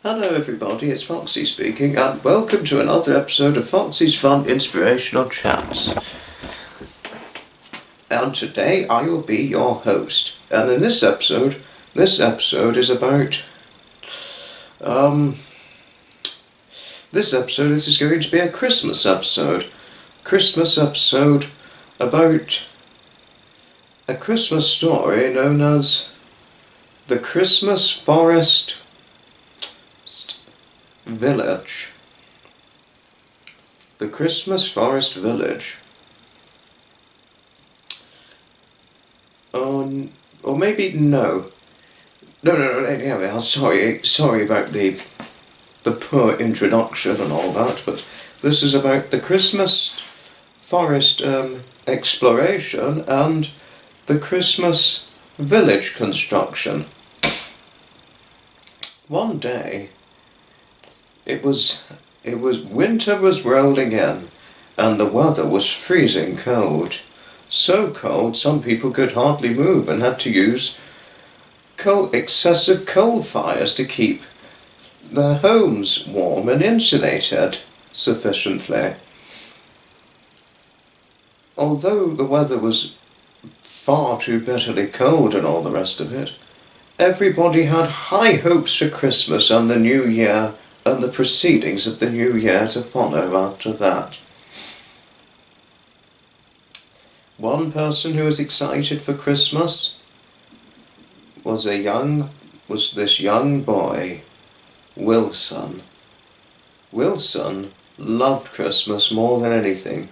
Hello everybody, it's Foxy speaking, and welcome to another episode of Foxy's Fun Inspirational Chats. And today I will be your host. And in this episode is about, this is going to be a Christmas episode. Christmas episode about a Christmas story known as The Christmas Forest Village. The Christmas Forest Village. Or maybe no. No, sorry about the poor introduction and all that, but this is about the Christmas forest exploration and the Christmas village construction. One day, winter was rolling in, and the weather was freezing cold. So cold some people could hardly move and had to use excessive coal fires to keep their homes warm and insulated sufficiently. Although the weather was far too bitterly cold and all the rest of it, everybody had high hopes for Christmas and the New Year and the proceedings of the New Year to follow after that. One person who was excited for Christmas was this young boy, Wilson. Wilson loved Christmas more than anything.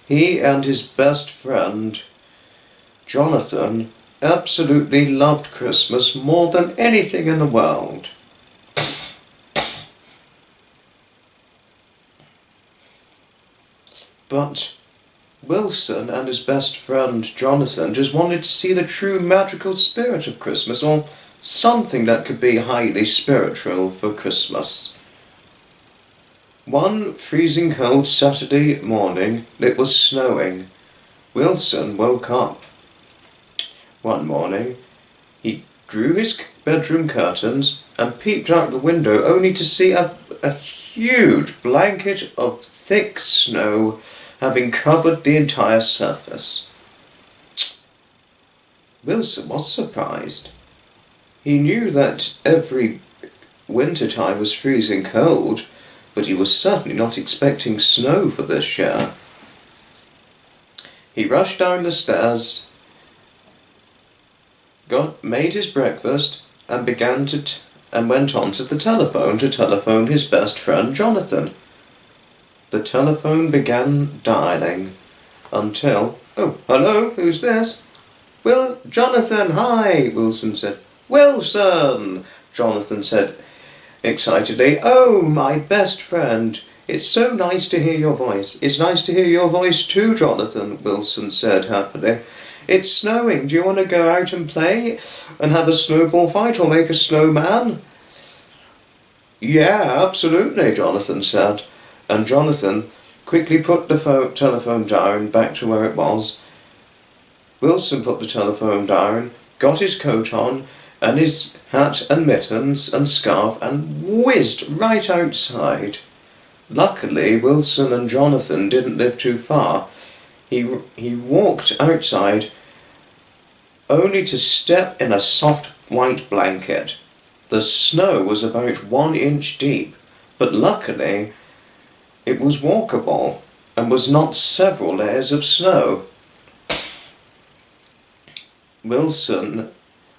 He and his best friend, Jonathan, absolutely loved Christmas more than anything in the world. But Wilson and his best friend Jonathan just wanted to see the true magical spirit of Christmas, or something that could be highly spiritual for Christmas. One freezing cold Saturday morning, it was snowing. Wilson woke up. One morning, he drew his bedroom curtains and peeped out the window only to see a huge blanket of thick snow having covered the entire surface. Wilson was surprised. He knew that every winter time was freezing cold, but he was certainly not expecting snow for this year. He rushed down the stairs, made his breakfast, and went on to the telephone to telephone his best friend Jonathan. The telephone began dialing until... Oh, hello, who's this? Jonathan, hi, Wilson said. Wilson, Jonathan said excitedly. Oh, my best friend. It's so nice to hear your voice. It's nice to hear your voice too, Jonathan, Wilson said happily. It's snowing. Do you want to go out and play and have a snowball fight or make a snowman? Yeah, absolutely, Jonathan said. And Jonathan quickly put the telephone down back to where it was. Wilson put the telephone down, got his coat on, and his hat and mittens and scarf, and whizzed right outside. Luckily, Wilson and Jonathan didn't live too far. He walked outside only to step in a soft white blanket. The snow was about 1 inch deep, but luckily it was walkable and was not several layers of snow. Wilson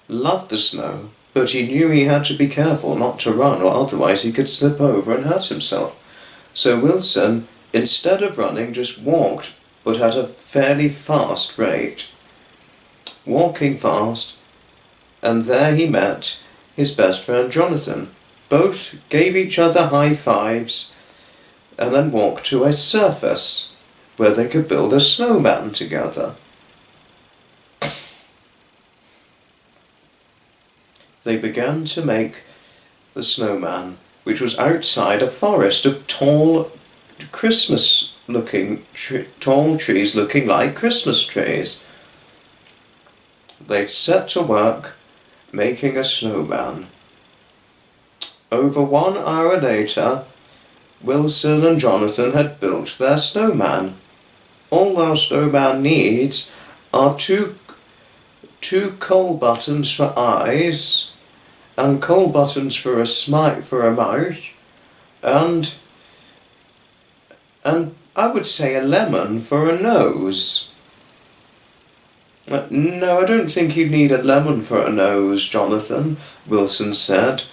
loved the snow, but he knew he had to be careful not to run, or otherwise he could slip over and hurt himself. So Wilson, instead of running, just walked, but at a fairly fast rate. Walking fast, and there he met his best friend Jonathan. Both gave each other high fives, and then walked to a surface where they could build a snowman together. They began to make the snowman, which was outside a forest of tall trees looking like Christmas trees. They set to work making a snowman. Over 1 hour later, Wilson and Jonathan had built their snowman. All our snowman needs are two coal buttons for eyes, and coal buttons for a mouth, and I would say a lemon for a nose. No, I don't think you need a lemon for a nose, Jonathan, Wilson said,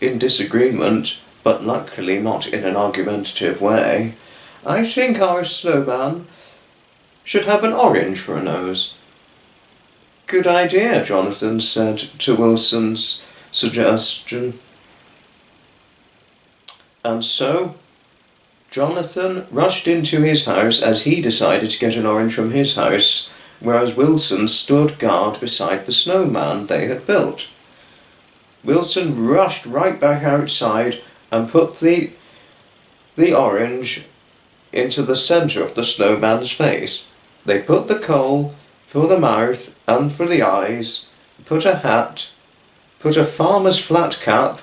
in disagreement, but luckily not in an argumentative way. I think our snowman should have an orange for a nose. Good idea, Jonathan said to Wilson's suggestion. And so Jonathan rushed into his house as he decided to get an orange from his house, whereas Wilson stood guard beside the snowman they had built. Wilson rushed right back outside and put the orange into the centre of the snowman's face. They put the coal for the mouth and for the eyes, put a farmer's flat cap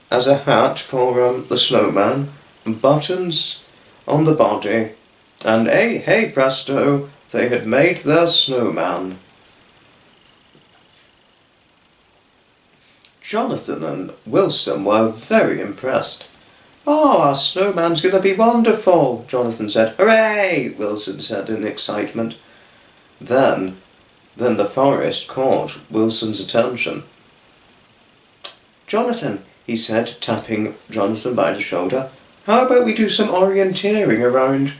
as a hat for the snowman, and buttons on the body, and hey presto, they had made their snowman. Jonathan and Wilson were very impressed. Oh, our snowman's going to be wonderful, Jonathan said. Hooray, Wilson said in excitement. Then the forest caught Wilson's attention. Jonathan, he said, tapping Jonathan by the shoulder, how about we do some orienteering around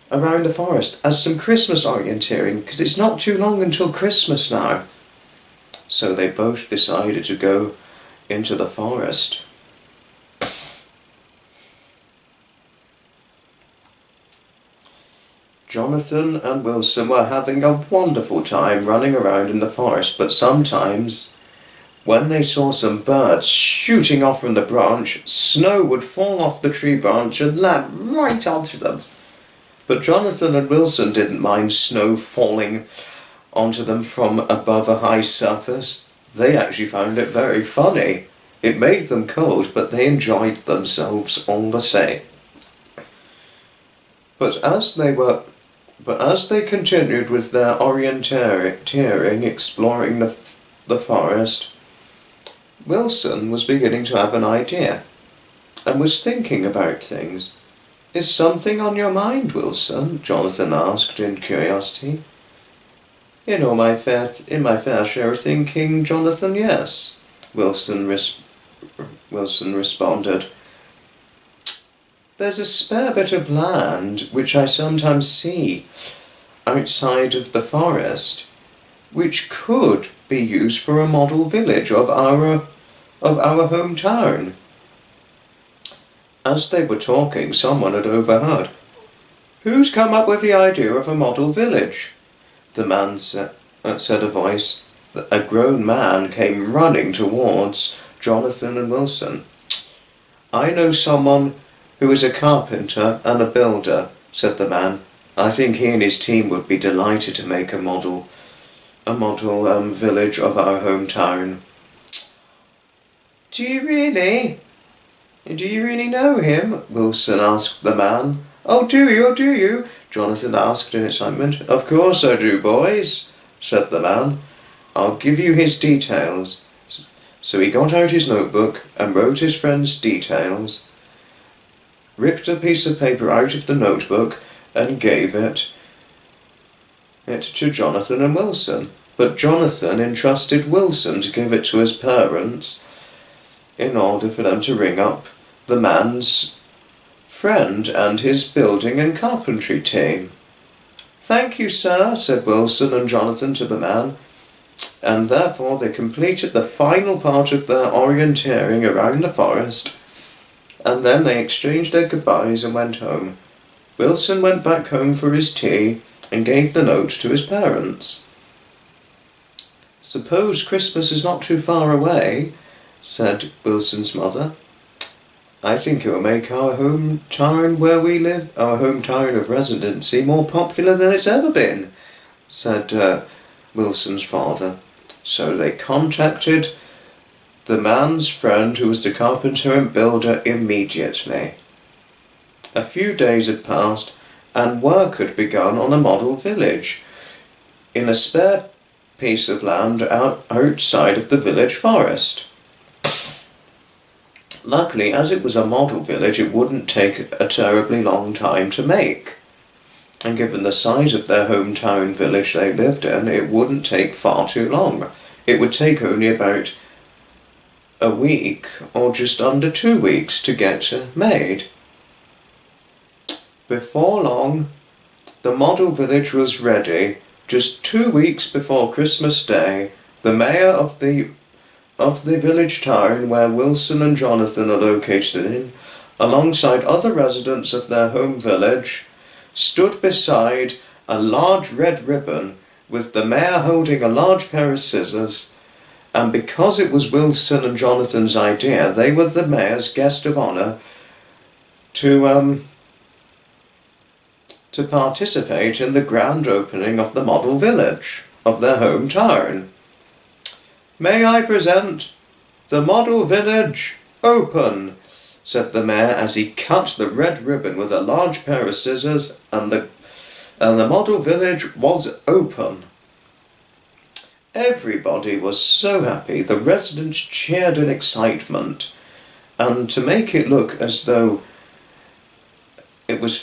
the forest, as some Christmas orienteering, because it's not too long until Christmas now. So they both decided to go into the forest. Jonathan and Wilson were having a wonderful time running around in the forest, but sometimes, when they saw some birds shooting off from the branch, snow would fall off the tree branch and land right onto them. But Jonathan and Wilson didn't mind snow falling onto them from above a high surface. They actually found it very funny. It made them cold, but they enjoyed themselves all the same. But as they continued with their orienteering, exploring the forest, Wilson was beginning to have an idea, and was thinking about things. Is something on your mind, Wilson? Jonathan asked in curiosity. In my fair share of thinking, Jonathan, yes, Wilson responded. There's a spare bit of land which I sometimes see outside of the forest, which could be used for a model village of our hometown. As they were talking, someone had overheard. Who's come up with the idea of a model village? The man said a voice. A grown man came running towards Jonathan and Wilson. I know someone who is a carpenter and a builder, said the man. I think he and his team would be delighted to make a model village of our hometown. Do you really? Do you really know him? Wilson asked the man. Oh, do you? Jonathan asked in excitement. Of course I do, boys, said the man. I'll give you his details. So he got out his notebook and wrote his friend's details, ripped a piece of paper out of the notebook and gave it to Jonathan and Wilson. But Jonathan entrusted Wilson to give it to his parents in order for them to ring up the man's friend and his building and carpentry team. Thank you, sir, said Wilson and Jonathan to the man, and therefore they completed the final part of their orienteering around the forest, and then they exchanged their goodbyes and went home. Wilson went back home for his tea and gave the note to his parents. Suppose Christmas is not too far away, said Wilson's mother. I think it will make our hometown where we live, our hometown of residency, more popular than it's ever been, said Wilson's father. So they contacted the man's friend who was the carpenter and builder immediately. A few days had passed and work had begun on a model village in a spare piece of land outside of the village forest. Luckily, as it was a model village, it wouldn't take a terribly long time to make. And given the size of their hometown village they lived in, it wouldn't take far too long. It would take only about a week or just under 2 weeks to get made. Before long, the model village was ready. Just 2 weeks before Christmas Day, the mayor of the village town where Wilson and Jonathan are located in, alongside other residents of their home village, stood beside a large red ribbon with the mayor holding a large pair of scissors, and because it was Wilson and Jonathan's idea, they were the mayor's guest of honour to participate in the grand opening of the model village of their hometown. "May I present the model village open," said the mayor as he cut the red ribbon with a large pair of scissors, and the model village was open. Everybody was so happy. The residents cheered in excitement, and to make it look as though it was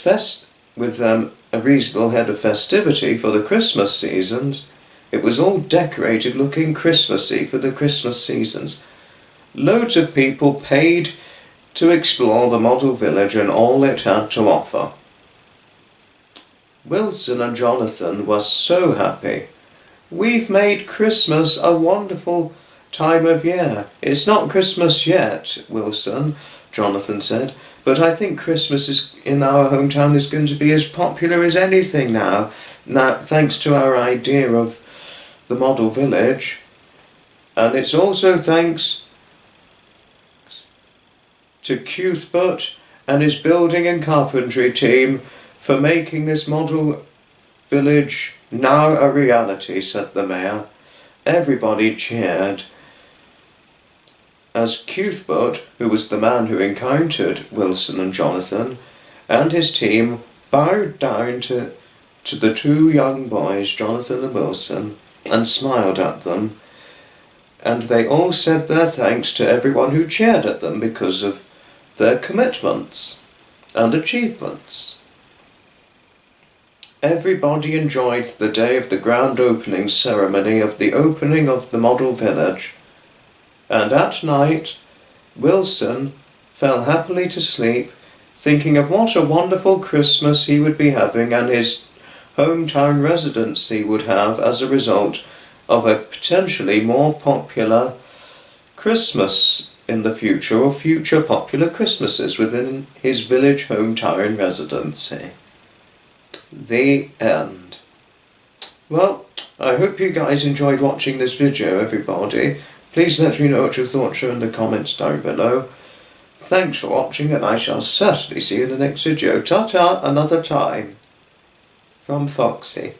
with a reasonable head of festivity for the Christmas seasons, it was all decorated looking Christmassy for the Christmas seasons. Loads of people paid to explore the model village and all it had to offer. Wilson and Jonathan were so happy. "We've made Christmas a wonderful time of year." "It's not Christmas yet, Wilson," Jonathan said, "but I think Christmas in our hometown is going to be as popular as anything now, thanks to our idea of the model village. And it's also thanks to Cuthbert and his building and carpentry team for making this model village now a reality," said the mayor. Everybody cheered as Cuthbert, who was the man who encountered Wilson and Jonathan, and his team bowed down to the two young boys, Jonathan and Wilson, and smiled at them, and they all said their thanks to everyone who cheered at them because of their commitments and achievements. Everybody enjoyed the day of the grand opening ceremony of the opening of the model village, and at night Wilson fell happily to sleep, thinking of what a wonderful Christmas he would be having and his hometown residency would have as a result of a potentially more popular Christmas in the future, or future popular Christmases within his village hometown residency. The end. Well, I hope you guys enjoyed watching this video, everybody. Please let me know what your thoughts are in the comments down below. Thanks for watching, and I shall certainly see you in the next video. Ta-ta, another time. From Foxy.